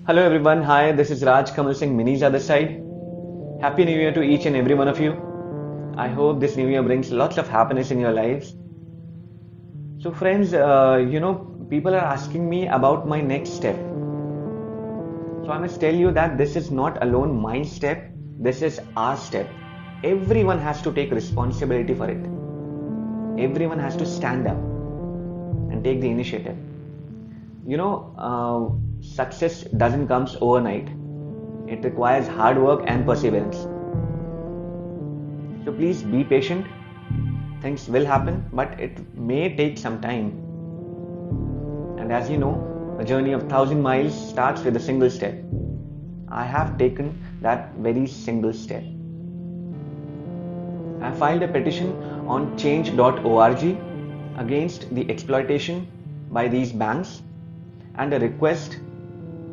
Hello everyone, hi, this is Raj Kamal Singh Mini's other side. Happy New Year to each and every one of you. I hope this new year brings lots of happiness in your lives. So, friends, people are asking me about my next step. So, I must tell you that this is not alone my step, this is our step. Everyone has to take responsibility for it. Everyone has to stand up and take the initiative. Success doesn't come overnight. It requires hard work and perseverance. So please be patient. Things will happen, but it may take some time. And as you know, a journey of 1,000 miles starts with a single step. I have taken that very single step. I filed a petition on change.org against the exploitation by these banks and a request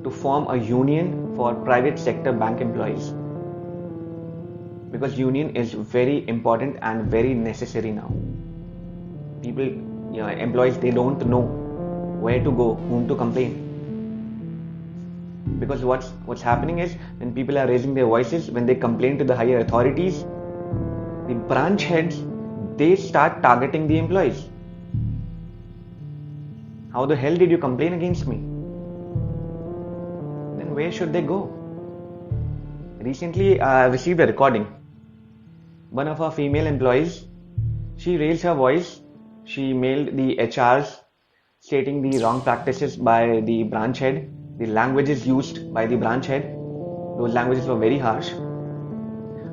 to form a union for private sector bank employees, because union is very important and very necessary now. People, employees, they don't know where to go, whom to complain, because what's happening is, when people are raising their voices, when they complain to the higher authorities, the branch heads, they start targeting the employees. How the hell did you complain against me? Then where should they go? Recently, I received a recording. One of our female employees, she raised her voice. She mailed the HRs stating the wrong practices by the branch head, the languages used by the branch head. Those languages were very harsh.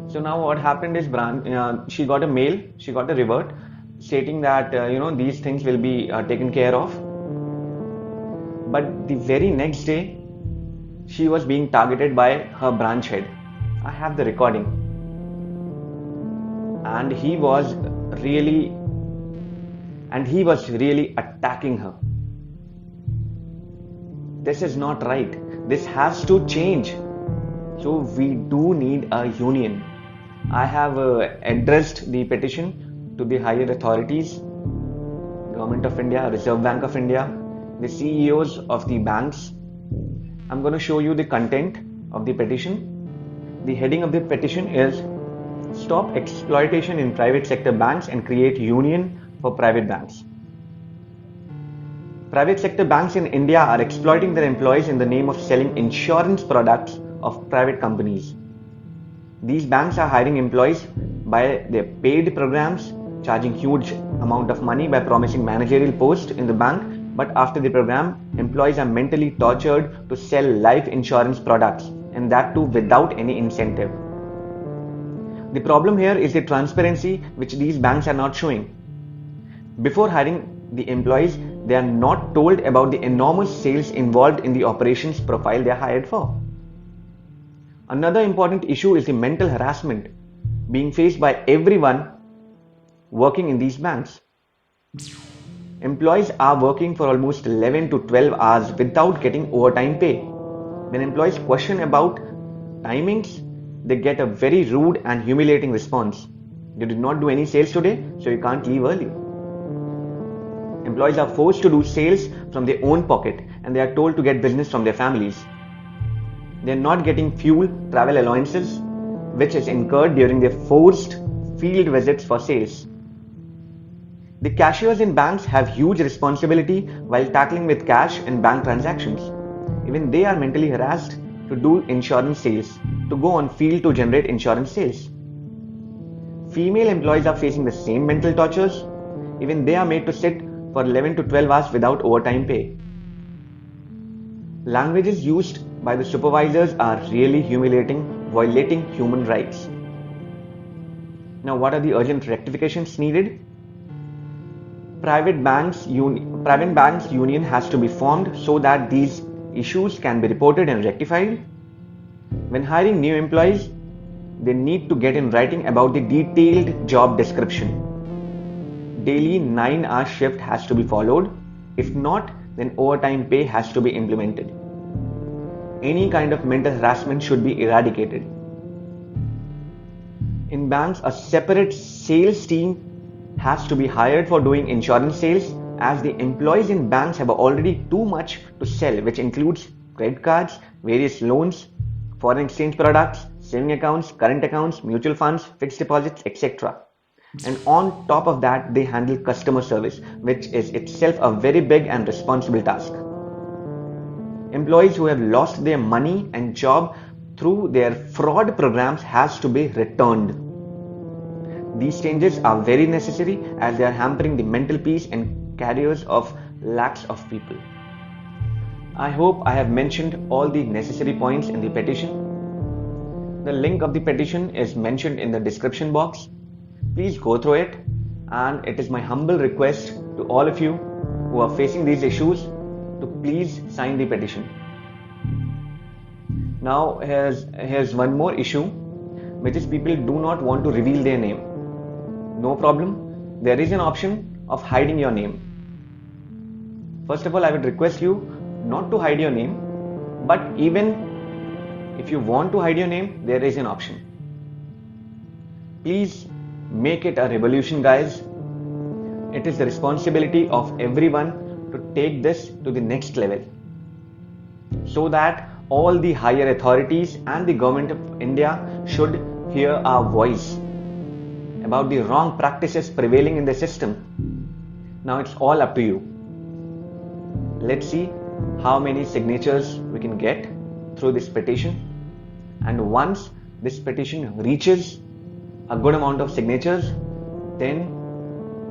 So now what happened is, she got a mail, she got a revert stating that these things will be taken care of. But the very next day, she was being targeted by her branch head. I have the recording. And he was really attacking her. This is not right. This has to change. So we do need a union. I have addressed the petition to the higher authorities, Government of India, Reserve Bank of India, the CEOs of the banks. I'm going to show you the content of the petition. The heading of the petition is "Stop Exploitation in Private Sector Banks and Create Union for Private Banks." Private sector banks in India are exploiting their employees in the name of selling insurance products of private companies. These banks are hiring employees by their paid programs, charging huge amount of money by promising managerial posts in the bank, but after the program, employees are mentally tortured to sell life insurance products, and that too without any incentive. The problem here is the transparency which these banks are not showing. Before hiring the employees, they are not told about the enormous sales involved in the operations profile they are hired for. Another important issue is the mental harassment being faced by everyone working in these banks. Employees are working for almost 11 to 12 hours without getting overtime pay. When employees question about timings, they get a very rude and humiliating response. You did not do any sales today, so you can't leave early. Employees are forced to do sales from their own pocket, and they are told to get business from their families. They are not getting fuel, travel allowances, which is incurred during their forced field visits for sales. The cashiers in banks have huge responsibility while tackling with cash and bank transactions. Even they are mentally harassed to do insurance sales, to go on field to generate insurance sales. Female employees are facing the same mental tortures. Even they are made to sit for 11 to 12 hours without overtime pay. Languages used by the supervisors are really humiliating, violating human rights. Now, what are the urgent rectifications needed? Private banks union has to be formed so that these issues can be reported and rectified. When hiring new employees, they need to get in writing about the detailed job description. Daily 9-hour shift has to be followed. If not, then overtime pay has to be implemented. Any kind of mental harassment should be eradicated. In banks, a separate sales team has to be hired for doing insurance sales, as the employees in banks have already too much to sell, which includes credit cards, various loans, foreign exchange products, saving accounts, current accounts, mutual funds, fixed deposits, etc. And on top of that, they handle customer service, which is itself a very big and responsible task. Employees who have lost their money and job through their fraud programs has to be returned. These changes are very necessary as they are hampering the mental peace and careers of lakhs of people. I hope I have mentioned all the necessary points in the petition. The link of the petition is mentioned in the description box. Please go through it, and it is my humble request to all of you who are facing these issues to please sign the petition. Now here's one more issue, which is people do not want to reveal their name. No problem, there is an option of hiding your name. First of all, I would request you not to hide your name, but even if you want to hide your name, there is an option. Please make it a revolution, guys. It is the responsibility of everyone to take this to the next level, so that all the higher authorities and the government of India should hear our voice about the wrong practices prevailing in the system. Now it's all up to you. Let's see how many signatures we can get through this petition, and once this petition reaches a good amount of signatures, then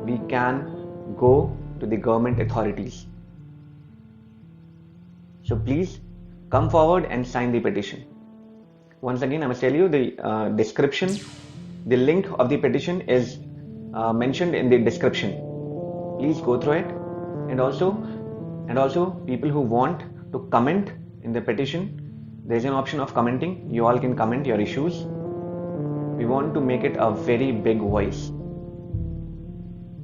we can go to the government authorities. So please come forward and sign the petition. Once again, I must tell you the description, the link of the petition is mentioned in the description. Please go through it, and also people who want to comment in the petition, there is an option of commenting. You all can comment your issues. We want to make it a very big voice.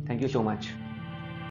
Thank you so much.